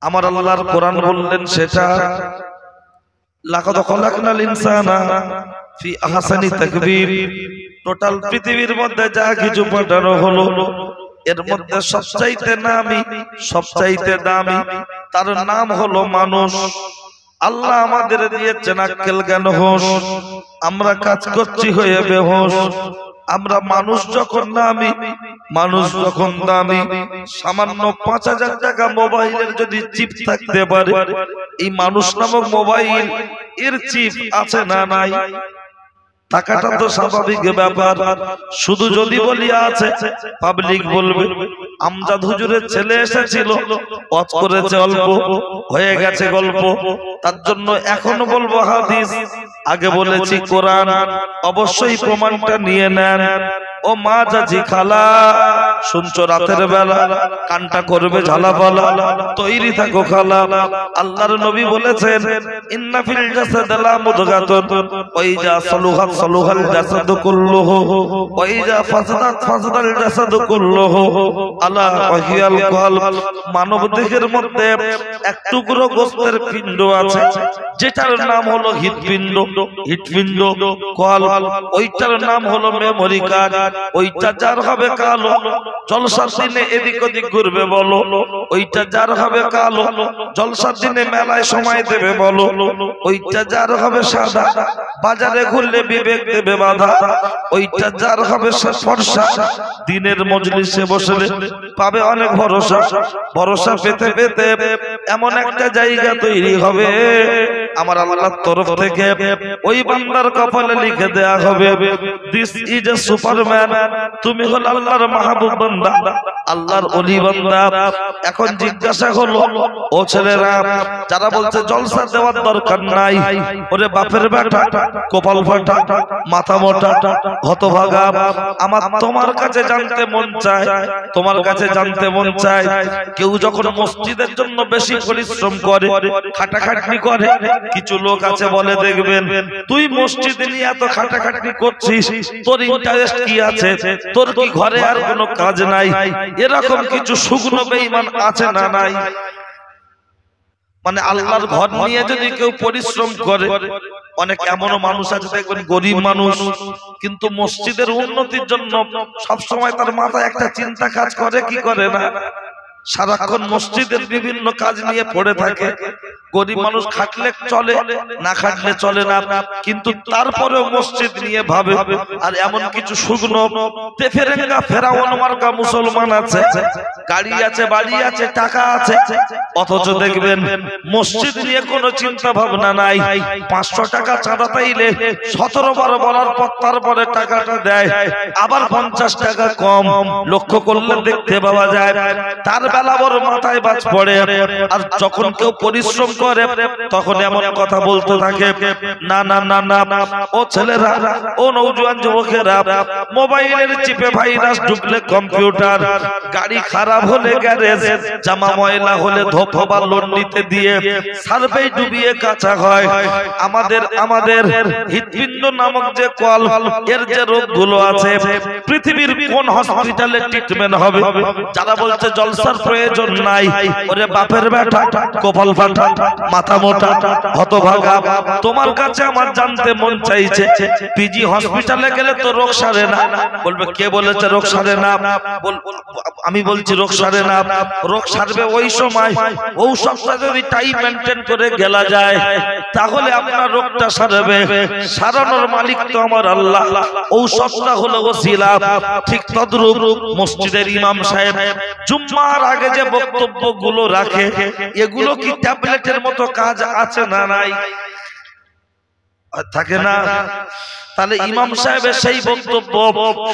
আমার আল্লাহর কোরআন বললেন সেটা লাকাদ খালাকনাল ইনসানা ফি আহসানি তাকবীর। টোটাল পৃথিবীর মধ্যে যা কিছু পাঠানো হলো এর মধ্যে সবচাইতে নামি সবচাইতে দামি তার নাম হলো মানুষ। আল্লাহ আমাদের দিয়েছেন আক্কেল জ্ঞান হোশ, আমরা কাজ করছি হয়ে বেহোশ। আমরা মানুষ যখন নামি মানুষ যখন দামি, সামান্য ৫,০০০ টাকা মোবাইলের যদি চিপ থাকতে পারে, এই মানুষ নামক মোবাইল এর চিপ আছে না নাই? টাকাটা তো স্বাভাবিক ব্যাপার। শুধু যদি বলি আছে, পাবলিক বলবে আমজাদ হুজুরের ছেলে এসেছিল, ওয়াজ করেছে অল্প, হয়ে গেছে গল্প। তার জন্য এখন বলবো হাদিস, আগে বলেছি কোরআন। অবশ্যই প্রমাণটা নিয়ে নেন। ও মা চাচি খালা, শুনছো রাতের বেলা কানটা করবে ঝালাপালা, তৈরি থাকো খালা। আল্লাহর নবী বলেছেন ইন্না ফিল জাসাদি লামুদগাতুন ওয়া ইযা সালুহাত সালুহাল জাসাদু কুল্লুহু ওয়া ইযা ফাসাদাত ফাসাদাল জাসাদু কুল্লুহু আলা ওয়াহিয়াল কলব। মানব দেহের মধ্যে এক টুকরো গোশতের পিণ্ড আছে যেটার নাম হলো হৃৎপিণ্ড। হৃৎপিণ্ড কলব, ওইটার নাম হলো মেমোরি কার্ড। ওইটা যার হবে কালো, জলসার দিনে এদিক ওদিক ঘুরবে বলো। ওইটা যার হবে কালো, জলসার দিনে মেলায় সময় দেবে বলো। ওইটা যার হবে সাদা, বাজারে ঘুরলে বিবেক দেবে বাধা। ওইটা যার হবে ফর্সা, দিনের মজলিসে বসলে পাবে অনেক ভরসা। ভরসা পেতে পেতে এমন একটা জায়গা তৈরি হবে আমার আল্লাহর তরফ থেকে ওই বান্দার কপালে লিখে দেয়া হবে দিস ইজ এ সুপারম্যান। তুমি হলো আল্লাহর মাহবুব বান্দা, আল্লাহর ওলি বান্দা। এখন জিজ্ঞাসা হলো ও ছেলেরা যারা বলছে জলসা দেওয়ার দরকার নাই, ওরে বাপের বেটা, কপাল ফাটা, মাথা মোটা, হতভাগা, আমার তোমার কাছে জানতে মন চায়, তোমার কাছে জানতে মন চায়, কেউ যখন মসজিদের জন্য বেশি পরিশ্রম করে, খাটাখাটনি করে, কিছু লোক আছে বলে দেখবেন তুই মসজিদ নিয়ে এত খাটাখাটনি করছিস, তোর ইন্টারেস্ট কি আছে, তোর কি ঘরে আর কোনো কাজ নাই? এরকম কিছু শুকনো বেঈমান আছে না নাই? মানে আল্লাহর ঘর নিয়ে যদি কেউ পরিশ্রম করে, অনেক এমনও মানুষ আছে দেখবেন গরিব মানুষ কিন্তু মসজিদের উন্নতির জন্য সব সময় তার মাথায় একটা চিন্তা কাজ করে কি করে না, সারাক্ষণ মসজিদের বিভিন্ন কাজ নিয়ে পড়ে থাকে। গরিব মানুষ খাটলে চলে, না খাটলে চলে না, কিন্তু তারপরেও মসজিদ নিয়ে ভাবে। আর এমন কিছু শুকনো তেফেরেঙ্গা ফেরাউন মার্কা মুসলমান আছে, গাড়ি আছে, বাড়ি আছে, টাকা আছে, অথচ দেখবেন মসজিদ নিয়ে কোনো চিন্তা ভাবনা নাই। ৫০০ টাকা চাঁদা পাইলে ১৭ বার বলার পর তারপরে টাকাটা দেয়, আবার ৫০ টাকা কম। লক্ষ্য করলে দেখতে পাওয়া যায় তার বেলা বড় মাথায় বাজ পড়ে। আর যখন কেউ পরিশ্রম করে তখন এমন কথা বলতে থাকে, না না না না, ও ছেলেরা, ও নওজোয়ান যুবকেরা, মোবাইলের চিপে ভাইরাস ঢুকলে কম্পিউটার, গাড়ি খারাপ হলে গ্যারেজ, জামা ময়লা হলে ধোপা লোন নিতে দিয়ে সার্ভে ডুবিয়ে কাঁচা হয়। আমাদের হৃৎপিণ্ড নামক যে কল, এর যে রোগগুলো আছে, পৃথিবীর কোন হসপিটালে ট্রিটমেন্ট হবে? যারা বলছে জলসার প্রয়োজন নাই, ওরে বাপের বেটা, কপাল ফাটা, মাথা মোটা, হতভাগা, তোমার কাছে আমার জানতে মন চাইছে পিজি হসপিটালে গেলে তো রোগ সারে না। বলবে কে বলেছে রোগ সারে না? আমি বলছি রোগ সারে না। রোগ সারবে ওই সময় ঔষধটা যদি টাইম মেনটেন করে গেলা যায়, তাহলে আপনার রোগটা সারবে। সারানোর মালিক তো আমার আল্লাহ, ঔষধটা হলো ওসিলা। ঠিক তদ্রূপ মসজিদের ইমাম সাহেব জুম্মার আগে যে বক্তব্যগুলো রাখে, এগুলো কি ট্যাবলেটের মতো কাজ আছে না নাই? থাকে না? তাহলে ইমাম সাহেবের সেই বক্তব্য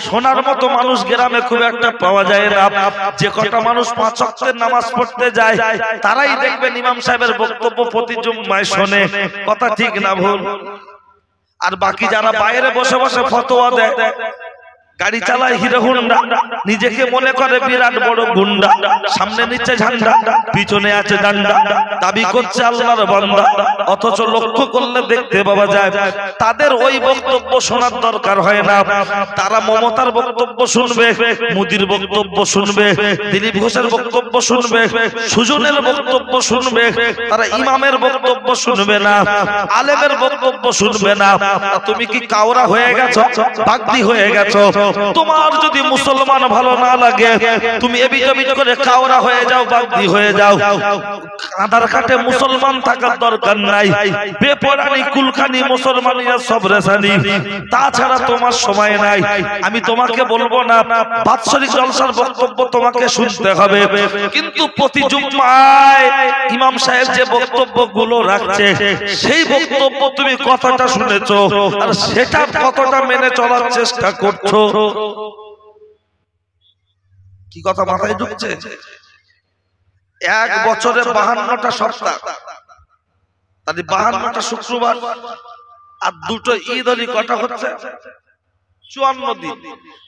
শোনার মতো মানুষ গ্রামে খুব একটা পাওয়া যায় না। যে কটা মানুষ ৫ ওয়াক্তের নামাজ পড়তে যায় তারাই দেখবেন ইমাম সাহেবের বক্তব্য প্রতি জুম্মায় শোনে। কথা ঠিক না ভুল? আর বাকি যারা বাইরে বসে বসে ফতোয়া দেয়, গাড়ি চালায় হিরো হোন্ডা, নিজেকে মনে করে বিরাট বড় গুন্ডা, সামনে নিচে ঝান্ডা, পিছনে আছে ডান্ডা, দাবি করছে আল্লাহর বান্দা, অথচ লক্ষ্য করলে দেখতে পাওয়া যায় তাদের ওই বক্তব্য শোনার দরকার হয় না। তারা মমতার বক্তব্য শুনবে, মোদির বক্তব্য শুনবে, দিলীপ ঘোষের বক্তব্য শুনবে, সুজনের বক্তব্য শুনবে, তারা ইমামের বক্তব্য শুনবে না, আলেমের বক্তব্য শুনবে না। তুমি কি কাওরা হয়ে গেছো, বাগদি হয়ে গেছো? তোমার যদি মুসলমান ভালো না লাগে, তুমি এবিজবিজ করে কাওরা হয়ে যাও, বাগদি হয়ে যাও। আধার কার্ডে মুসলমান থাকার দরকার নাই, বেপরানি কুলখানি মুসলমানিরা সব রেসানি, তাছাড়া তোমার সময় নাই। আমি তোমাকে বলবো না বাৎসরিক জলসার বক্তব্য তোমাকে শুনতে হবে, কিন্তু প্রতি জুম্মায় ইমাম সাহেব যে বক্তব্যগুলো রাখছে সেই বক্তব্য তুমি কথাটা শুনেছো আর সেটা কতটা মেনে চলার চেষ্টা করছো? কি কথা মাথায় ঢুকছে? এক বছরে 52টা সপ্তাহ, তাহলে 52টা শুক্রবার আর দুটো ঈদ হলি কটা হচ্ছে? 54 দিন।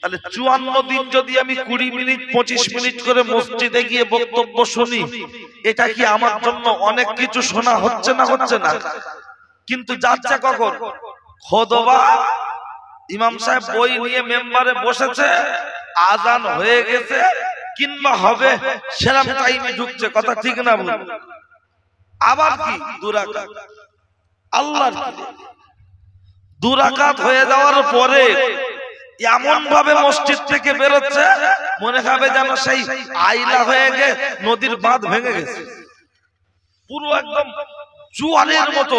তাহলে 54 দিন যদি আমি 20 মিনিট 25 মিনিট করে মসজিদে গিয়ে বক্তব্য শুনি, এটা কি আমার জন্য অনেক কিছু শোনা হচ্ছে না? হচ্ছে না। কিন্তু যাচ্ছে কখন? খুতবা ইমাম সাহেব বই নিয়ে মেম্বারে বসেছে, আজান হয়ে গেছে কিংবা হবে সেরকম টাইমে ঢুকছে। কথা ঠিক না বল? আবার কি 2 রাকাত, আল্লাহর কি 2 রাকাত হয়ে যাওয়ার পরে এমন ভাবে মসজিদ থেকে বেরোচ্ছে মনে হবে যেন সেই আইলা হয়ে গে নদীর বাঁধ ভেঙে গেছে, পুরো একদম জোয়ারের মতো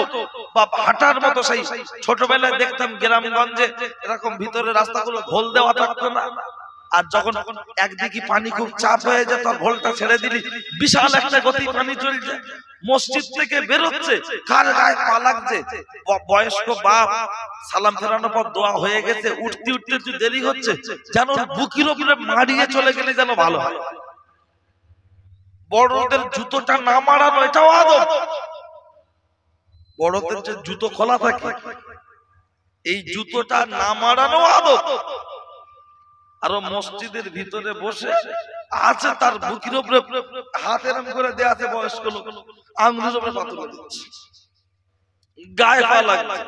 বা ভাটার মতো। সেই ছোটবেলায় দেখতাম গ্রামগঞ্জে এরকম ভিতরে রাস্তাগুলো ঘোল দেওয়া থাকতো না, আর যখন একদিকে পানি খুব চাপ হয়ে যেত ঘোলটা ছেড়ে দিলি বিশাল একটা গতি পানি চলছে, মসজিদ থেকে বেরোচ্ছে কার গায়ে পা লাগছে, বয়স্ক বাপ সালাম ফেরানোর পর দোয়া হয়ে গেছে, উঠতে উঠতে একটু দেরি হচ্ছে, যেন বুকের উপরে মারিয়ে চলে গেলে যেন ভালো হয়। বড়দের জুতোটা না মারানো এটাও আদব। বড়দের যে জুতো খোলা থাকে এই জুতোটা না মারানো আদব। আর মসজিদের ভিতরে বসে আছে তার বুকের উপরে হাত এরম করে দেয়া আছে, বয়স্ক লোক আঙ্গুলের উপরে পাথর দিচ্ছে, গায়ে পা লাগছে।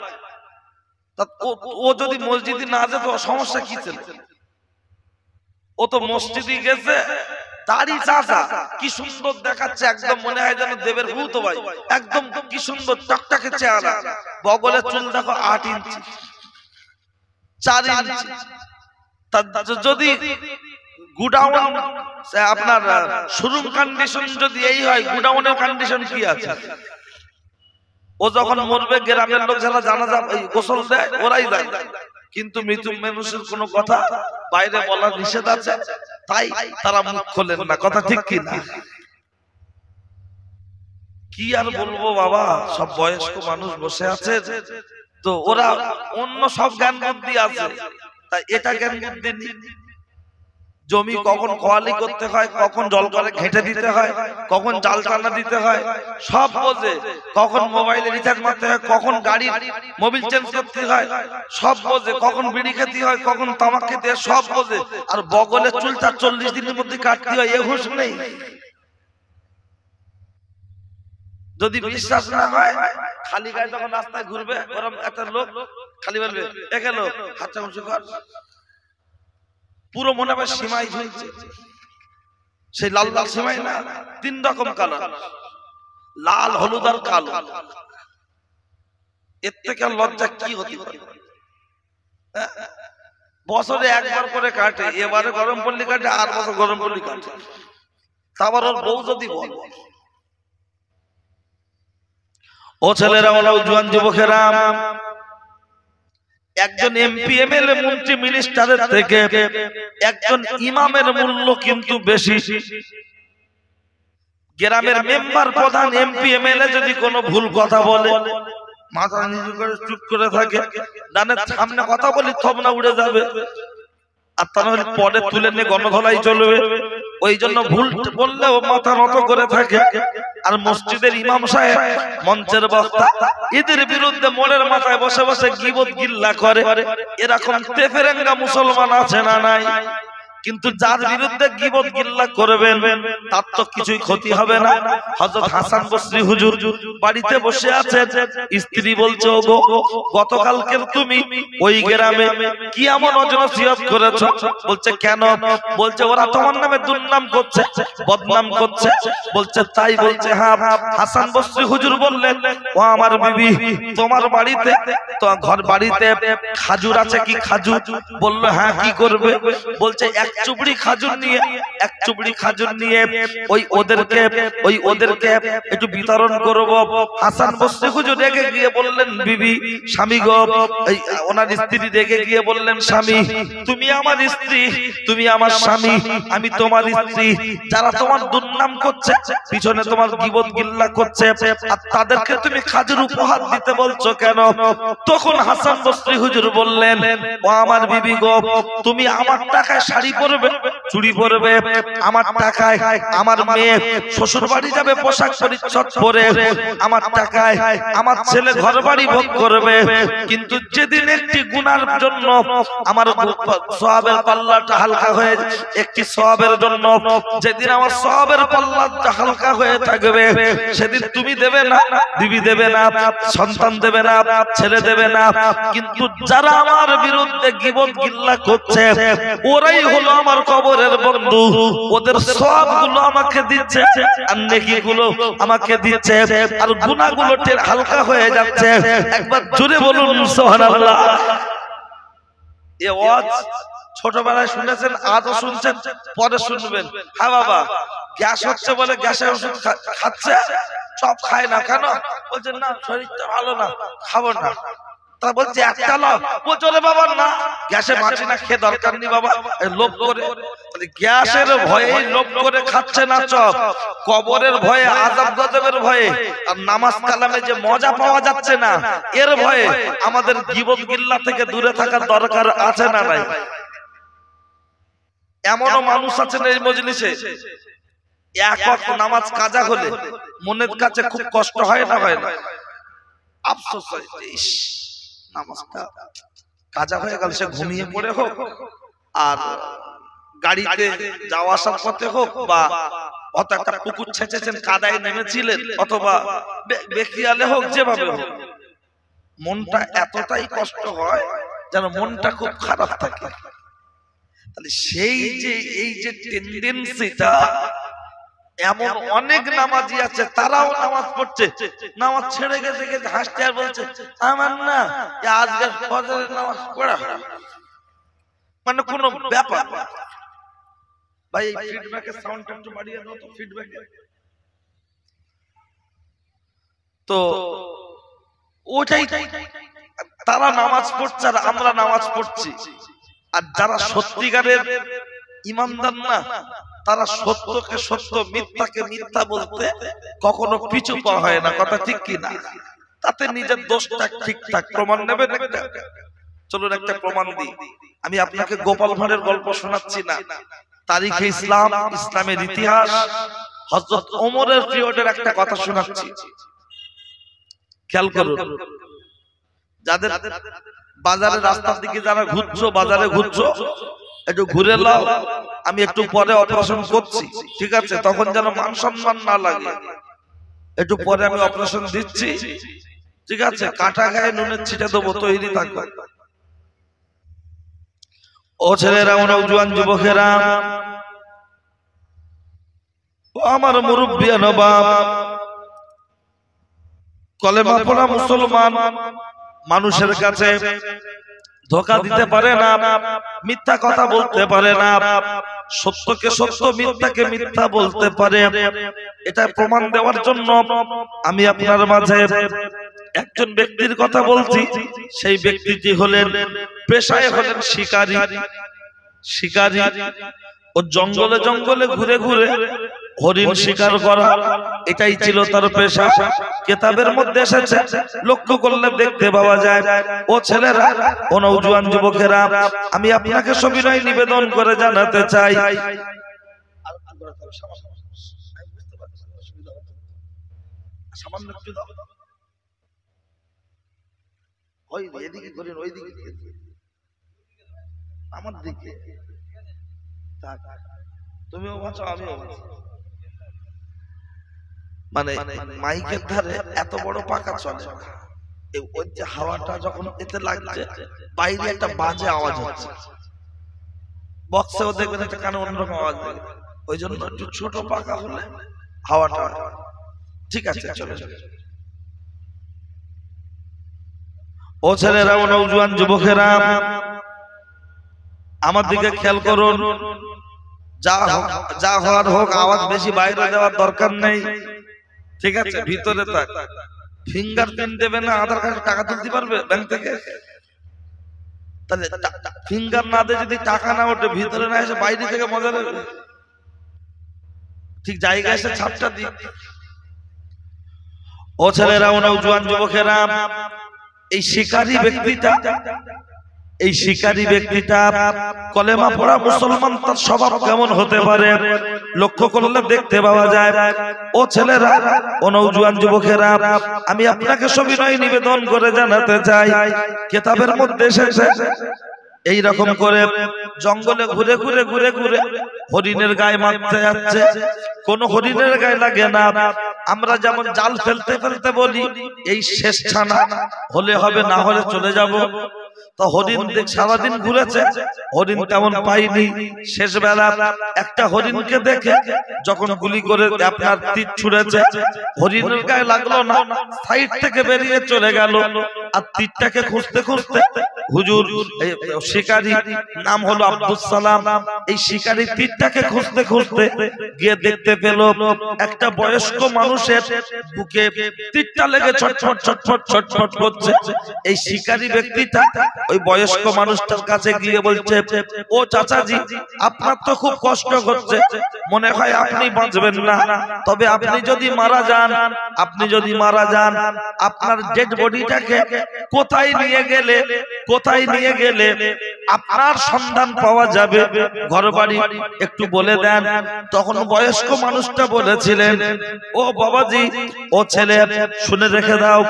ও যদি মসজিদে না যেত সমস্যা কি ছিল? ও তো মসজিদে গেছে, দাড়ি চাচা কি সুন্দর দেখাচ্ছে, একদম মনে হয় যেন দেবের ভূত ভাই, একদম কি সুন্দর টকটকে চেহারা, বগলের চুল দেখো 8 ইঞ্চি 4 ইঞ্চি। যদি গুডাউন আপনার শোরুম কন্ডিশন যদি এই হয়, গুডাউনের কন্ডিশন কি আছে? ও যখন মরবে গ্রামের লোক যারা জানাজা গোসল দেয় ওরাই যায়, কিন্তু মৃত্যু মানুষের কোনো কথা বাইরে বলা নিষেধ আছে, তাই তারা মুখ খোলেন না। কথা ঠিক কি না? কি আর বলবো বাবা, সব বয়স্ক মানুষ বসে আছে তো ওরা অন্য সব জ্ঞান বুদ্ধি আছে, তাই এটা জ্ঞান বুদ্ধি নেই। জমি কখন খোয়ালি করতে হয়, কখন জল করে ঘেঁটে দিতে হয়, কখন জাল টানা দিতে হয় সব বোঝে, কখন মোবাইলে রিচার্জ মারতে হয়, কখন গাড়ি মোবিল চেঞ্জ করতে হয় সব বোঝে, কখন বিড়ি খেতে হয়, কখন তামাক খেতে হয় সব বোঝে। আর বগলের চুলটা 40 দিনের মধ্যে কাটতে হয় এ হুঁশ নেই। যদি বিশ্বাস না হয় খালি গায়ে যখন রাস্তায় ঘুরবে ওরকম একটা লোক খালি বলবে এ গেল হাতটা উঁচু কর, পুরো মনে হবে সীমাই ঝুলছে, সেই লাল লাল সীমাই না, 3 রকম কালার, লাল হলুদ আর কালো। এর থেকে লজ্জা কি হতে পারে? বছরে একবার করে কাটে, এবারে গরম পল্লি কাটে, আর বছর গরম পল্লি কাটে, তারপর ওর বউ যদি বল, ও ছেলেরা বলো, জোয়ান যুবকেরা, একজন এমপি এমএলএ মন্ত্রী মিনিস্টারের থেকে একজন ইমামের মূল্য কিন্তু বেশি। গ্রামের মেম্বার প্রধান এমপি এমএলএ যদি কোনো ভুল কথা বলে মাথা নিচু করে চুপ করে থাকে, ডানের সামনে কথা বলি থবনা উড়ে যাবে, আর তা নাহলে পরে তুলে নিয়ে গণধলাই চলবে। ওই জন্য ভুল বললেও মাথা নত করে থাকে। আর মসজিদের ইমাম সাহেব, মঞ্চের বক্তা, এদের বিরুদ্ধে মোড়ের মাথায় বসে বসে গীবত গিল্লা করে। এরকম তেফেরেঙ্গা মুসলমান আছে না নাই? কিন্তু যার বিরুদ্ধে গীবত গিল্লা করবেন তার তো কিছুই ক্ষতি হবে না। হযরত হাসান বসরি হুজুর বাড়িতে বসে আছেন, স্ত্রী বলছে, ওগো গতকালকে তুমি ওই গ্রামে কি এমন নসিহত করেছো? বলছে কেন? বলছে ওরা তোমার নামে দুর্নাম করছে, বদনাম করছে। বলছে তাই? বলছে হ্যাঁ। হাসান বসরি হুজুর বললেন, ও আমার বিবি, তোমার বাড়িতে তো ঘর বাড়িতে খাজুর আছে কি? খাজুর? বলল হ্যাঁ। কি করবে? বলছে এক চুবড়ি খাজুর নিয়ে ওই ওদেরকে একটু বিতরণ করব। হাসান বসরি হুজুর রেগে গিয়ে বললেন, বিবি, স্বামী গো, ওনার স্ত্রী রেগে গিয়ে বললেন, স্বামী তুমি আমার স্ত্রী, তুমি আমার স্বামী, আমি তোমার স্ত্রী। যারা তোমার দুর্নাম করছে, পিছনে তোমার গীবত গিল্লা করছে, আর তাদেরকে তুমি খাজুর উপহার দিতে বলছো কেন? তখন হাসান বসরি হুজুর বললেন, ও আমার বিবি গো, তুমি আমার টাকায় শাড়ি পরবে, চুড়ি পরবে, আমার টাকায় আমার মেয়ে শ্বশুর বাড়ি যাবে পোশাক পরিচ্ছদ পরে, আমার টাকায় আমার ছেলে ঘর বাড়ি ভোগ করবে। কিন্তু যেদিন একটি গুনার জন্য আমার সওয়াবের পাল্লাটা হালকা হয়ে, একটি সওয়াবের জন্য যেদিন আমার সওয়াবের পাল্লাটা হালকা হয়ে থাকবে, সেদিন তুমি দেবে না, বিবি দেবে না, সন্তান দেবে না, ছেলে দেবে না। কিন্তু যারা আমার বিরুদ্ধে গীবত গিল্লা করছে, ওরাই হলো আমার কবরের বন্ধু। ওদের সওয়াবগুলো আমাকে দিচ্ছে, আর নেকিগুলো আমাকে দিচ্ছে, আর গুনাহগুলো হালকা হয়ে যাচ্ছে। একবার জোরে বলুন সুবহানাল্লাহ। এই ওয়াজ ছোটবেলায় শুনেছেন, আজও শুনছেন, পরে শুনবেন। হ্যাঁ বাবা, গ্যাস হচ্ছে বলে গ্যাসের ওষুধ খাচ্ছে, সব খায় না কেন? বলছেন না, শরীরটা ভালো না, খাবো না। তা বলছে একটা লাভ, বলছে ওরে বাবা না, গ্যাসে বাঁচি না, খেয়ে দরকার নেই বাবা, লোভ করে। গ্যাসের ভয়ে লোভ করে খাচ্ছে না চপ, কবরের ভয়ে, আযাব গজবের ভয়ে, আর নামাজ কালামে যে মজা পাওয়া যাচ্ছে না, এর ভয়ে আমাদের গীবত গিল্লা থেকে দূরে থাকার দরকার আছে না নাই? এমনও মানুষ আছেন এই মজলিসে, এক ওয়াক্ত নামাজ কাজা হলে মনের কাছে খুব কষ্ট হয় না? হয় না? আফসোস হয়, ইস নামাজটা কাজা হয়ে গেল। সে ঘুমিয়ে পড়ে হোক, আর গাড়িতে যাওয়া আসার পথে হোক, বা অত একটা পুকুর ছেঁচেছেন, কাদায় নেমেছিলেন, অথবা বেখিয়ালে হোক, যেভাবে হোক, মনটা এতটাই কষ্ট হয় যেন মনটা খুব খারাপ থাকে। তাহলে সেই যে এই যে টেন্ডেন্সিটা, এমন অনেক নামাজি আছে, তারাও নামাজ পড়ছে, নামাজ ছেড়ে গেছে, হাসতে আর বলছে আমার না আজকের ফজরের নামাজ পড়া মানে কোনো ব্যাপার। ভাই এই ফিডব্যাকের সাউন্ডটা একটু বাড়িয়ে দাও তো, ফিডব্যাক। তো ওটাই, তারা নামাজ পড়ছে আর আমরা নামাজ পড়ছি। আর যারা সত্যিকারের ইমানদার না, তারা সত্যকে সত্য, মিথ্যাকে মিথ্যা বলতে কখনো পিছু পা হয় না। কথা ঠিক কি না? তাতে নিজের দোষটা ঠিকঠাক প্রমাণ নেবেন একটা। চলুন একটা প্রমাণ দিই। আমি আপনাকে গোপাল ভাঁড়ের গল্প শোনাচ্ছি না, তারিখে ইসলাম, ইসলামের ইতিহাস, হযরত ওমরের পিরিয়ডের একটা কথা শোনাচ্ছি। খেয়াল করুন, যাদের বাজারে রাস্তার দিকে যারা ঘুরছো, বাজারে ঘুরছো, একটু ঘুরে নাও, আমি একটু পরে অপারেশন করছি, ঠিক আছে? তখন যেন মান সম্মান না লাগে। একটু পরে আমি অপারেশন দিচ্ছি, ঠিক আছে? কাঁটা গায়ে নুনের ছিটে দেবো, তৈরি থাকবে। ও ছেলেরা, ও নওজোয়ান যুবকেরা, ও আমার মুরব্বিয়ান বাপ, কলেমা পড়া মুসলমান মানুষের কাছে ধোঁকা দিতে পারে না, মিথ্যা কথা বলতে পারে না, সত্যকে সত্য, মিথ্যাকে মিথ্যা বলতে পারে। এটা প্রমাণ দেওয়ার জন্য আমি আপনার মাঝে একজন ব্যক্তির কথা বলছি। সেই ব্যক্তিটি হলেন, পেশায় হলেন শিকারী। শিকারী ও জঙ্গলে জঙ্গলে ঘুরে ঘুরে হরিণ শিকার করা, এটাই ছিল তার পেশা। কিতাবের মধ্যে এসেছে, লক্ষ্য করলে দেখতে পাওয়া যায়। ও ছেলেরা, ও নওজোয়ান যুবকেরা, আমি আপনাকে সবিনয় নিবেদন করে জানাতে চাই, ঘোরাতে হবে সামান্য, আমি বুঝতে পারছি অসুবিধা হচ্ছে, সামান্য একটু দাও, ওই এদিকে করেন, ওই দিকে আমার দিকে, তুমিও বাঁচো আমিও বাঁচি। মানে মাইকের ধারে এত বড় পাকা চলে, ওই যে হাওয়াটা যখন এতে লাগছে বাইরে একটা বাজে আওয়াজ হচ্ছে, বক্সেও দেখবেন একটা কানে অন্যরকম আওয়াজ লাগে, ওই জন্য একটু ছোট পাকা হলে হাওয়াটা ঠিক আছে। চলে ও ছেলেরা, ও নওজোয়ান যুবকেরা, আমার দিকে খেয়াল করুন, যা হওয়ার হোক, আওয়াজ বেশি বাইরে দেওয়ার দরকার নেই, ঠিক আছে? ভিতরে থাক, ফিঙ্গারপ্রিন্ট দেবে না, আধার কার্ডে টাকা তুলতে পারবে ব্যাংক থেকে, তাহলে ফিঙ্গার না দিয়ে যদি টাকা না ওঠে, ভিতরে না এসে বাইরে থেকে মজা নেবে, ঠিক জায়গায় এসে ছাপটা দিই। ও ছেলেরা, ও নওজোয়ান যুবকেরা, এই শিকারী ব্যক্তিটা কলেমা পড়া মুসলমান, তার স্বভাব কেমন হতে পারে লক্ষ্য করলে দেখতে পাওয়া যায়। ও ছেলেরা, ও নওজোয়ান যুবকেরা, আমি আপনাকে সবিনয় নিবেদন করে জানাতে চাই, কিতাবের মধ্যে এসেছে এই রকম করে জঙ্গলে ঘুরে ঘুরে ঘুরে ঘুরে হরিণের গায়ে মারতে যাচ্ছে, কোন হরিণের গায়ে লাগে না। আমরা যেমন জাল ফেলতে ফেলতে বলি এই শেষ ছানা হলে হবে, না হলে চলে যাব, তো হরিণ সারাদিন ঘুরেছে, হরিণ তেমন পাইনি। শেষ বেলা একটা হরিণকে দেখে যখন গুলি করে আপনার তীর ছুঁড়েছে, হরিণের গায়ে লাগলো না, সাইড থেকে বেরিয়ে চলে গেল। আর তীরটাকে খুঁজতে খুঁজতে হুজুর শিকারী, নাম হলো আব্দুল সালাম, এই শিকারী তীরটাকে খুঁজতে খুঁজতে গিয়ে দেখতে পেল একটা বয়স্ক মানুষের বুকে তীরটা লেগে ছটফট ছটফট ছটফট করছে। এই শিকারী ব্যক্তিটা ওই বয়স্ক মানুষটার কাছে গিয়ে বলছে, ও চাচাজি, আপনার তো খুব কষ্ট হচ্ছে, মনে হয় আপনি বাঁচবেন না, তবে আপনি যদি মারা যান, আপনার ডেড বডিটাকে কোথায় নিয়ে গেলে আপনার সন্ধান পাওয়া যাবে, ঘর বাড়ি একটু বলে দেন। তখন বয়স্ক মানুষটা বলেছিলেন, ও বাবাজি, ও ছেলে, শুনে রেখে দাও,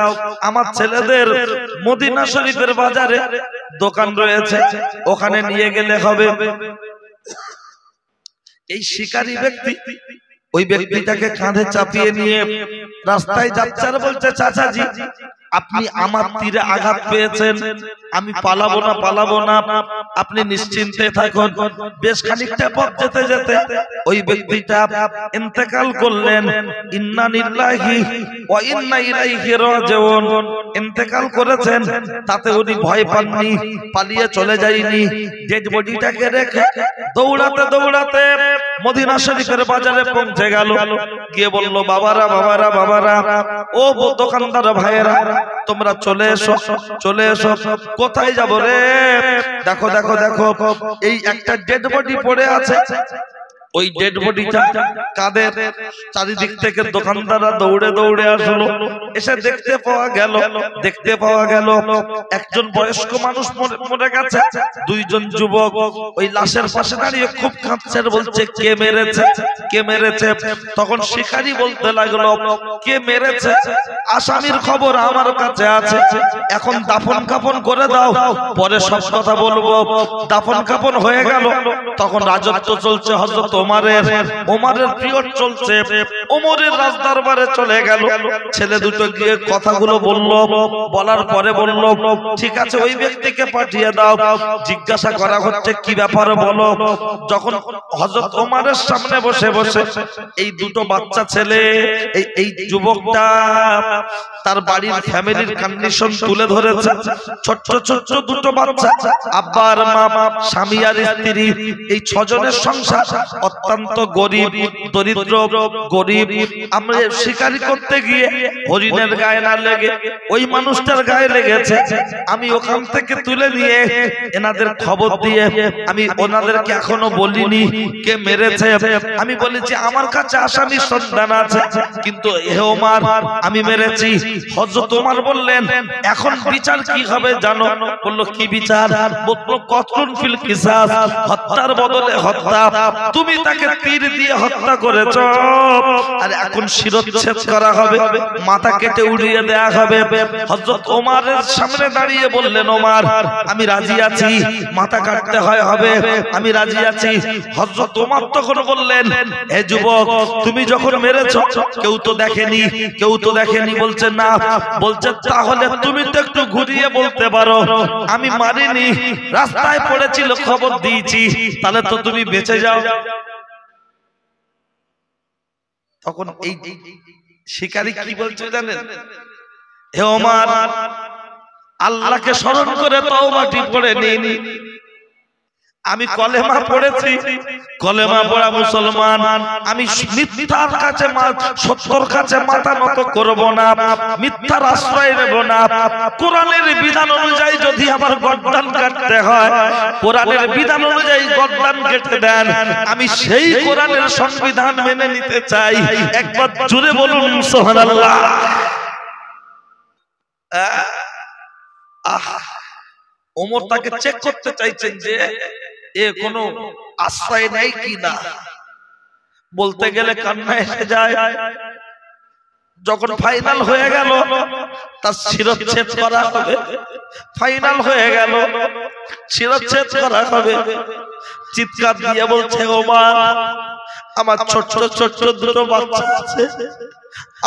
আমার ছেলেদের মদিনা শরীফের বাজারে দোকান রয়েছে, ওখানে নিয়ে গেলে হবে। এই শিকারী ব্যক্তি ওই ব্যক্তিটাকে কাঁধে চাপিয়ে নিয়ে রাস্তায় যাচ্ছে আর বলছে, চাচাজি, আপনি আমার তীরে আঘাত পেয়েছেন, আমি পালাবো না, আপনি নিশ্চিন্তে থাকুন। বেশ খানিকটা পথ যেতে যেতে ওই ব্যক্তিটা ইন্তেকাল করলেন। ইন্না লিল্লাহি ওয়া ইন্না ইলাইহি রাজিউন, ইন্তেকাল করেছেন, তাতে উনি ভয় পাননি, পালিয়ে চলে যায়নি। ডেড বডিটাকে রেখে দৌড়াতে দৌড়াতে মদিনা শরীফের বাজারে পৌঁছে গেল। গিয়ে বলল, বাবারা, ও দোকানদার ভাইয়েরা, তোমরা চলে এসো। কোথায় যাব রে? দেখো, এই একটা ডেড বডি পড়ে আছে। ওই ডেড বডিটা কাদের চারিদিক থেকে দোকানদাররা দৌড়ে দৌড়ে আসলো। এসে দেখতে পাওয়া গেল একজন বয়স্ক মানুষ মরে গেছে, দুইজন যুবক ওই লাশের পাশে দাঁড়িয়ে খুব কাঁদছে, বলছে, কে মেরেছে? তখন শিকারী বলতে লাগলো, কে মেরেছে আসামির খবর আমার কাছে আছে, এখন দাফন কাফন করে দাও, পরে সব কথা বলবো। দাফন কাফন হয়ে গেল, তখন রাজত্ব চলছে হযরত ওমরের পিরিয়ড চলছে। ওমরের রাজদরবারে চলে গেল। ছেলে দুটো গিয়ে কথাগুলো বলার পরে বলল, ঠিক আছে, ওই ব্যক্তিকে পাঠিয়ে দাও, জিজ্ঞাসা করা হচ্ছে কি ব্যাপারে বলো। যখন হযরত ওমরের সামনে বসে এই দুটো বাচ্চা ছেলে, এই যুবকটা তার বাড়ির ফ্যামিলির কন্ডিশন তুলে ধরেছে। ছোট্ট দুটো বাচ্চা, আব্বা আর মা, স্বামী আর স্ত্রী, এই ছজনের সংসার অত্যন্ত গরিব, দরিদ্র, গরিব। আমরা শিকারি করতে গিয়ে হরিণের গায়ে না লেগে ওই মানুষটার গায়ে লেগেছে। আমি ওখান থেকে তুলে নিয়ে এনাদের খবর দিয়ে, আমি ওনাদেরকে এখনো বলিনি কে মেরেছে। আমি বলেছি আমার কাছে আসামির সন্ধান আছে, কিন্তু হে ওমর, আমি মেরেছি। হযরত ওমর বললেন, এখন বিচার কি হবে জানো? বলল, কি বিচার? বলল, কতলুন ফিল কিসাস, হত্যার বদলে হত্যা। তুমি তাকে তীর দিয়ে হত্যা করেছো, আর এখন শিরচ্ছেদ করা হবে, মাথা কেটে উড়িয়ে দেয়া হবে। হযরত ওমরের সামনে দাঁড়িয়ে বললেন, ওমর আমি রাজি আছি, মাথা কাটতে হবে, আমি রাজি আছি। হযরত ওমর তখন বললেন, হে যুবক, তুমি যখন মেরেছো কেউ তো দেখেনি, কেউ তো দেখেনি। বলছে না, বলছে তাহলে তুমি তো একটু ঘুরিয়ে বলতে পারো আমি মারিনি, রাস্তায় পড়েছিল খবর দিয়েছি, তাহলে তো তুমি বেঁচে যাও। তখন এই শিকারী কি বলছে জানেন? হে ওমর, আল্লাহকে স্মরণ করে তওবাটি পড়ে নিন। আমি কলেমা পড়েছি, কলেমা পড়া মুসলমান, আমি মিথ্যার কাছে সত্যর কাছে মাথা নত করব না, মিথ্যার আশ্রয় নেব না। কোরআনের বিধান অনুযায়ী যদি আমার গর্দান কাটতে হয়, কোরআনের বিধান অনুযায়ী গর্দান কেটে দেন, আমি সেই কোরআনের সংবিধান মেনে নিতে চাই। একবার জোরে বলুন সুবহানাল্লাহ। ওমর তাকে চেক করতে চাইছেন যে এ কোনো আশ্রয় নেই কি না। বলতে গেলে কান্না এসে যায়। যখন ফাইনাল হয়ে গেল তার শিরচ্ছেদ করা হবে, ফাইনাল হয়ে গেল শিরচ্ছেদ করা হবে, চিৎকার দিয়ে বলছে, ওমর আমার ছোট্ট ছোট্ট দুটো বাচ্চা আছে,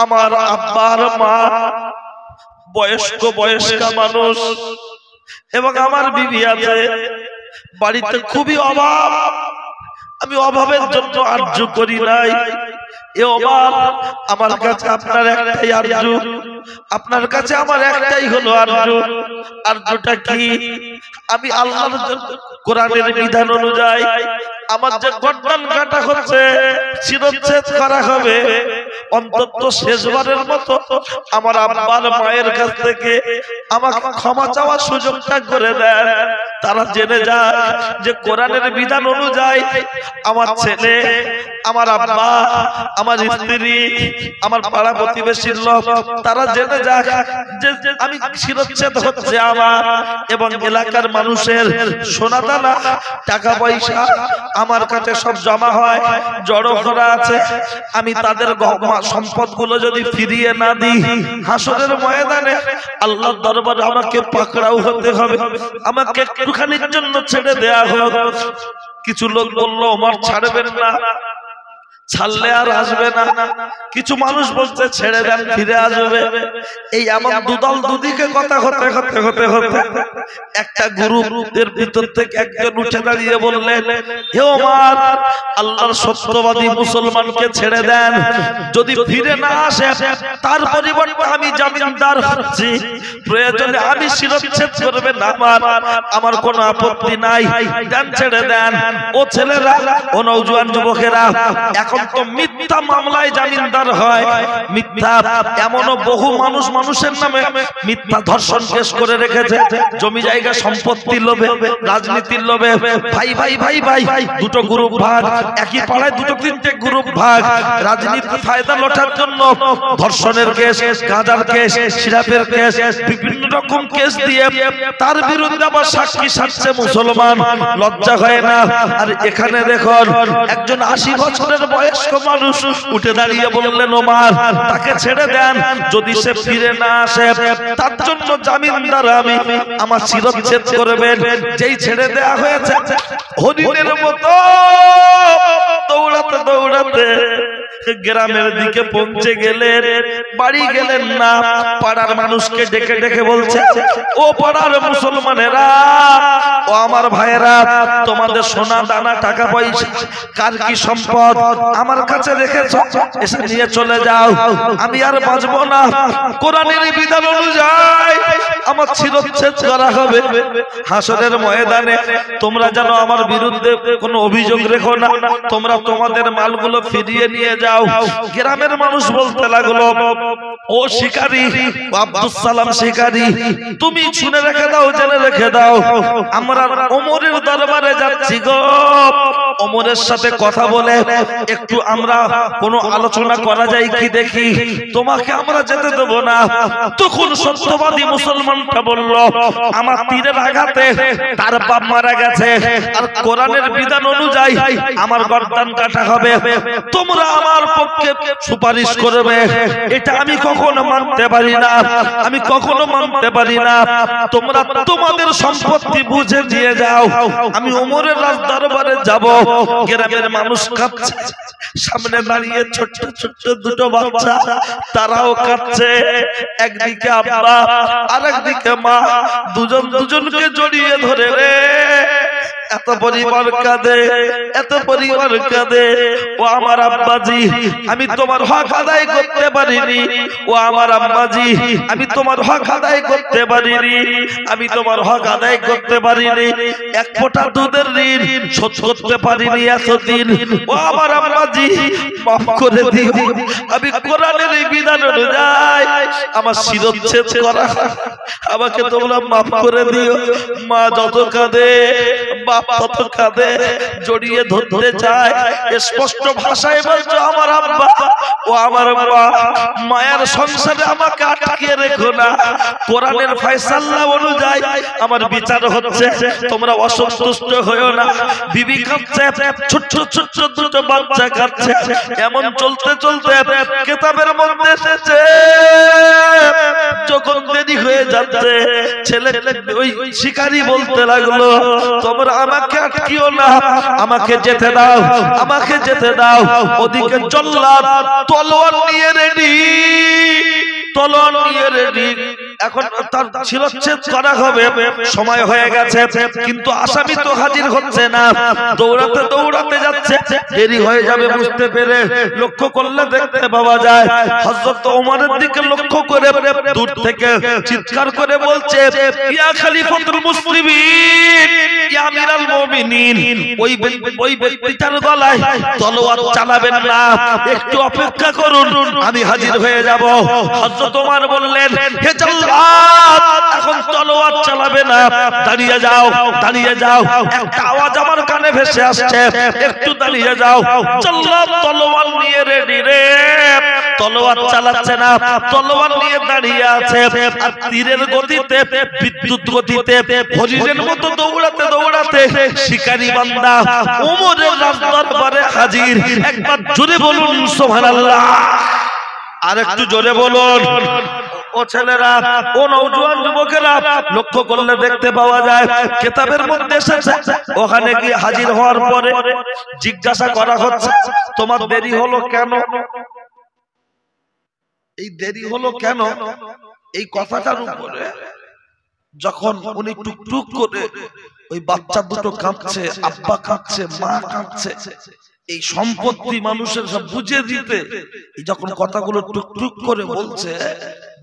আমার আব্বার মা বয়স্কা মানুষ, এবং আমার বিবি আছে, বাড়িতে খুবই অভাব, আমি অভাবের জন্য আরজ করি নাই। এ ওমর, আমার কাছে আপনার একটাই আরজ, আপনার কাছে আমার একটাই হলো আরজ। আরজটা কি? আমি আল্লাহর কোরআনের বিধান অনুযায়ী আমার যে গর্দান কাটা হচ্ছে, শিরচ্ছেদ করা হবে, অন্তত শেষবারের মতো আমার আব্বার মায়ের কাছ থেকে আমাকে ক্ষমা চাওয়ার সুযোগটা করে দেন। তারা জেনে যায় যে কোরআনের বিধান অনুযায়ী আমার ছেলে, আমার আব্বা, আমার স্ত্রী, আমার পাড়া প্রতিবেশীর লোক, তারা জেনে যায় যে আমি শিরচ্ছেদ হচ্ছে আমার, এবং এলাকার মানুষের সোনা দানা টাকা পয়সা আমার কাছে সব জমা হয়, জড়ো করা আছে। আমি তাদের সম্পদগুলো যদি ফিরিয়ে না দিই, হাসরের ময়দানে আল্লাহর দরবারে আমাকে পাকড়াও হতে হবে, আমাকে একটুখানির জন্য ছেড়ে দেয়া হোক। কিছু লোক বলল, ওমর ছাড়বেন না, ছাড়লে আর আসবে না। কিছু মানুষ বলছে ছেড়ে দেন, ফিরে আসবে। এই এমন দুদল দুদিকে কথা হতে হতে হতে হতে একটা গ্রুপের ভিতর থেকে একজন উঠে দাঁড়িয়ে বললেন, হে ওমর, আল্লাহর সত্যবাদী মুসলমানকে ছেড়ে দেন, যদি ফিরে না আসে তার পরিবর্তে আমি জামিনদার হচ্ছি, প্রয়োজনে আমি শিরচ্ছেদ করবেন আমার কোনো আপত্তি নাই, দেন, ছেড়ে দেন। ও ছেলেরা, ও নওজোয়ান যুবকেরা, এখন তো মিথ্যা মামলায় জামিনদার হয়, মিথ্যা এমনও বহু মানুষ মানুষের নামে মিথ্যা ধর্ষণ কেস করে রেখেছে, জমি জায়গা সম্পত্তির লোভে, রাজনীতির লোভে। ভাই ভাই ভাই ভাই, দুটো গ্রুপ ভাগ, একই পাড়ায় দুটো তিনটে গ্রুপ ভাগ, রাজনীতি ফায়দা লোটার জন্য ধর্ষণের কেস, গাঁজার কেস, সিরাপের কেস, বিভিন্ন রকম কেস দিয়ে তার বিরুদ্ধে আবার সাক্ষী সাজছে মুসলমান। লজ্জা হয় না? আর এখানে দেখুন, একজন 80 বছরের বয়স্ক মানুষ উঠে দাঁড়িয়ে বললেন, ওমর তাকে ছেড়ে দেন, যদি সে ফিরে না আসে তার জন্য জামিনদার আমি, আমার শিরচ্ছেদ করবেন। যেই ছেড়ে দেয়া হয়েছে, হরিণের মতো দৌড়াতে দৌড়াতে গ্রামের দিকে পৌঁছে গেলেন, বাড়ি গেলেন না, পাড়ার মানুষকে ডেকে ডেকে বলছে, ও পাড়ার মুসলমানেরা, ও আমার ভাইয়েরা, তোমাদের সোনা দানা টাকা পয়সা কার কি সম্পদ আমার কাছে রেখেছ, এসে নিয়ে চলে যাও, আমি আর বাঁচবো না। কোরআনের বিধান অনুযায়ী আমার শিরচ্ছেদ করা হবে। হাসরের ময়দানে তোমরা যেন আমার বিরুদ্ধে কোনো অভিযোগ রেখো না, তোমরা তোমাদের মালগুলো ফিরিয়ে নিয়ে যাও। যাও। গ্রামের মানুষ বলতে লাগলো, ও শিকারী, আব্দুস সালাম শিকারী, তুমি শুনে রেখে দাও, জেনে রেখে দাও, আমরা ওমরের দরবারে যাচ্ছি গো। ওমরের সাথে কথা বলে একটু আমরা কোনো আলোচনা করা যায় কি দেখি, তোমাকে আমরা যেতে দেব না। তখন সত্যবাদী মুসলমানটা বলল, আমার তীরের আঘাতে তার বাপ মারা গেছে, আর কোরআনের বিধান অনুযায়ী আমার গর্দান কাটা হবে, তোমরা আমার পক্ষে সুপারিশ করবে, এটা আমি কখনো মানতে পারি না, আমি কখনো মানতে পারি না। তোমরা তোমাদের সম্পত্তি বুঝে দিয়ে যাও, আমি ওমরের রাজ দরবারে যাব। গ্রামের মানুষ কাঁদছে, সামনে দাঁড়িয়ে ছোট্ট ছোট্ট দুটো বাচ্চা, তারাও কাঁদছে। একদিকে আব্বা আর একদিকে মা, দুজন দুজনকে জড়িয়ে ধরে রে। এত পরিবার কাঁদে, এত পরিবার কাঁদে। ও আমার আব্বাজি, আমি তোমার হক আদায় করতে পারিনি। ও আমার আব্বাজি, আমি তোমার হক আদায় করতে পারিনি, আমি তোমার হক আদায় করতে পারিনি। এক ফোঁটা দুধের ঋণ শোধ করতে পারিনি এতদিন। ও আমার আব্বাজি, মাফ করে দিও, আমি কোরআনের এই বিধান অনুযায়ী আমার শিরচ্ছেদ করা, আমাকে তোমরা মাফ করে দিও। মা যত কাঁদে, বাপ তত কাঁদে, জড়িয়ে ধরতে চায়। স্পষ্ট ভাষায় বলছো, আমার আব্বা ও আমার মা, মায়ের সংসারে আমাকে আটকিয়ে রেখো না, কোরআনের ফয়সালা অনুযায়ী আমার বিচার হচ্ছে, তোমরা অসন্তুষ্ট হয়েও না। বিবি কাঁদছে, ছোট্ট ছোট্ট দুটো বাচ্চা কাঁদছে। এমন চলতে চলতে কিতাবের মধ্যে এসেছে, যখন দেরি হয়ে যাচ্ছে, ছেলে ওই শিকারী বলতে লাগলো, তোমরা আমাকে আটকিও না, আমাকে যেতে দাও, আমাকে যেতে দাও। ওদিকে জল্লাদ তলোয়ার নিয়ে রেডি, তলোয়ার নিয়ে রেডি। এখন তার শিরচ্ছেদ করা হবে, সময় হয়ে গেছে, কিন্তু আসামি তো হাজির হচ্ছে না। দৌড়াতে দৌড়াতে যাচ্ছে, দেরি হয়ে যাবে বুঝতে পেরে লক্ষ্য করলে দেখতে পাওয়া যায় হযরত ওমরের দিকে লক্ষ্য করে দূর থেকে চিৎকার করে বলছে, ইয়া খলিফাতুল মুসলিমিন, ইয়া আমিরাল মুমিনিন, ওই ব্যক্তিটার গলায় তলোয়ার চালাবেন না, একটু অপেক্ষা করুন, আমি হাজির হয়ে যাব। হযরত ওমর বললেন, হে জল্লাদ, এখন তলোয়ার চালাবে না, দাঁড়িয়ে যাও, দাঁড়িয়ে যাও। একটা আওয়াজ আমার কানে ভেসে আসছে, একটু দাঁড়িয়ে যাও। জল্লাদ তলোয়ার নিয়ে রেডি রে, তলোয়ার চালাচ্ছে না, তলোয়ার নিয়ে দাঁড়িয়ে আছে। আর তীরের গতিতে, বিদ্যুৎ গতিতে, হরিণের মতো দৌড়াতে দৌড়াতে শিকারী বান্দা ওমরের রাজদরবারে হাজির। একবার জোরে বলুন সুবহানাল্লাহ, আর একটু জোরে বলুন। ও ছেলেরা, ও নওজোয়ান যুবকেরা, লক্ষ্য করলে দেখতে পাওয়া যায় কিতাবের মধ্যে এসেছে, ওখানে গিয়ে হাজির হওয়ার পরে জিজ্ঞাসা করা হচ্ছে, তোমার দেরি হলো কেন? এই দেরি হলো কেন, এই কথাটার উপরে যখন উনি টুকটুক করে ওই বাচ্চা দুটো কাঁদছে, আব্বা কাঁদছে, মা কাঁদছে, এই সম্পত্তি মানুষের সব বুঝিয়ে দিতে যখন কথাগুলো টুকটুক করে বলছে,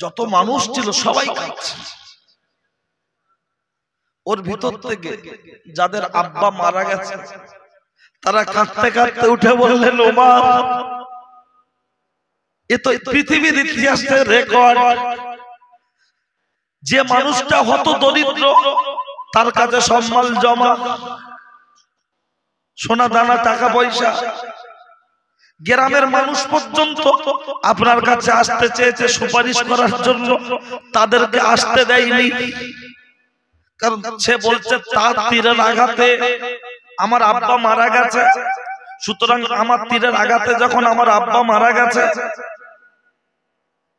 যত মানুষ ছিল সবাই কাঁদছে। ওর ভিতর থেকে যাদের আব্বা মারা গেছে তারা কাঁদতে কাঁদতে উঠে বললেন, ওমর, এ তো পৃথিবীর ইতিহাসের রেকর্ড, যে মানুষটা হত দরিদ্র তার কাছে সম্মান জমা, সোনা দানা টাকা পয়সা, গ্রামের মানুষ পর্যন্ত আপনার কাছে আসতে চেয়েছে সুপারিশ করার জন্য, তাদেরকে আসতে দেয়নি। কারণ সে বলছে তার তীরের আঘাতে আমার আব্বা মারা গেছে, সুতরাং আমার তীরের আঘাতে যখন আমার আব্বা মারা গেছে,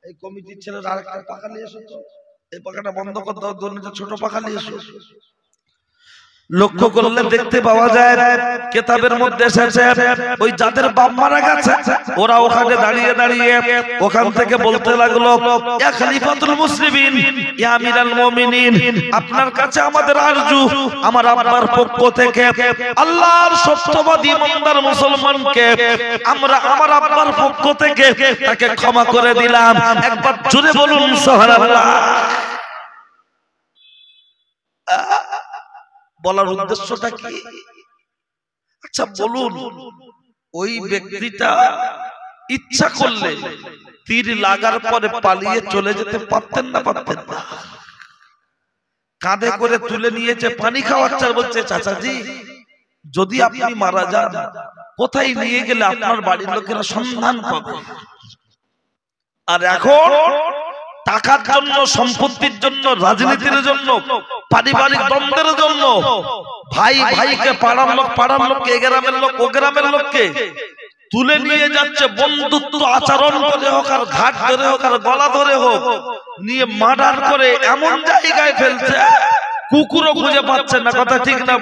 এই কমিটির ছেলেরা আরেকটা পাখা নিয়ে এসো, এই পাখাটা বন্ধ করে দাও, দুর্নীতি ছোট পাখা নিয়ে এসো। লক্ষ্য করলে দেখতে পাওয়া যায় কিতাবের মধ্যে এসেছে, ওই যাদের বাপ মারা গেছে ওরা ওখানে দাঁড়িয়ে দাঁড়িয়ে ওখান থেকে বলতে লাগলো, ইয়া খলিফাতুল মুসলিমিন, ইয়া আমিরাল মুমিনিন, আপনার কাছে আমাদের আরজু, আমার আব্বার পক্ষ থেকে আল্লাহর সত্যবাদী ইমানদার মুসলমানকে আমরা আমার আব্বার পক্ষ থেকে তাকে ক্ষমা করে দিলাম। একবার জোরে বলুন সুবহানাল্লাহ। বলার উদ্দেশ্যটা কি? আচ্ছা বলুন, ওই ব্যক্তিটা ইচ্ছা করলে তীর লাগার পরে পালিয়ে চলে যেতে পারতেন না? পারতেন না। কাঁধে করে তুলে নিয়েছে, পানি খাওয়াচ্ছে, আর বলছে চাচাজি যদি আপনি মারা যান কোথায় নিয়ে গেলে আপনার বাড়ির লোকেরা সন্ধান পাবে? আর এখন টাকার জন্য, সম্পত্তির জন্য, রাজনীতির জন্য, পারিবারিক দ্বন্দ্বের জন্য ভাই ভাইকে, পাড়ার লোককে, এ গ্রামের লোক ও গ্রামের লোককে তুলে নিয়ে যাচ্ছে, বন্ধুত্ব আচরণ করে হোক, আর ঘাট ধরে হোক, আর গলা ধরে হোক, নিয়ে মার্ডার করে এমন জায়গায় ফেলছে কুকুরও খুঁজে পাচ্ছে না। কথা ঠিক না?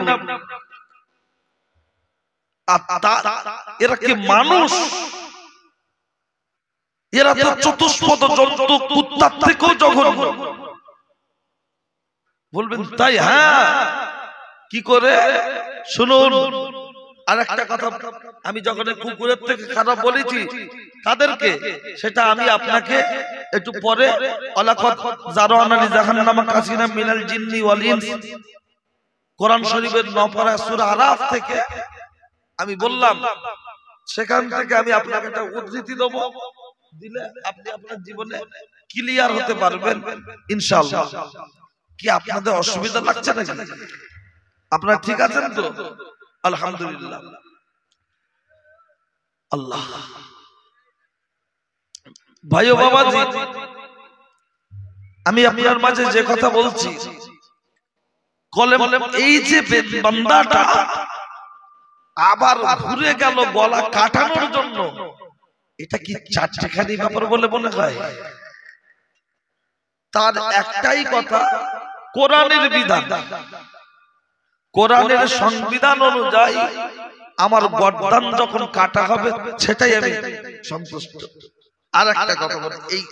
এরা কি মানুষ? এরা তো চতুষ্পদ জন্তু, কুত্তার থেকেও জঘন্য। বলবেন তাই? হ্যাঁ, কি করে? শুনুন আর একটা কথা, আমি যখন কুকুরের থেকে খারাপ বলেছি তাদেরকে, সেটা আমি আপনাকে একটু পরে কোরআন শরীফের 9 পারা সূরা আরাফ থেকে আমি বললাম, সেখান থেকে আমি আপনাকে একটা উদ্ধৃতি দেব, দিলে আপনি আপনার জীবনে ক্লিয়ার হতে পারবেন ইনশাআল্লাহ। কি আপনাদের অসুবিধা লাগছে নাকি? আপনারা ঠিক আছেন তো? আলহামদুলিল্লাহ। আল্লাহ ভাই ও বাবাজি, আমি আপনার মাঝে যে কথা বলছি, এই যে বান্দাটা আবার ঘুরে গেল গলা কাটানোর জন্য, এটা কি চারটিখানি ব্যাপার বলে মনে হয়? তার একটাই কথা, কোরআনের বিধান, কোরআনের সংবিধান অনুযায়ী আমার গর্দান যখন কাটা হবে সেটাই আমি সন্তুষ্ট। আর একটা কথা বলি, এই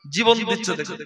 জীবন দিচ্ছে দেখুন,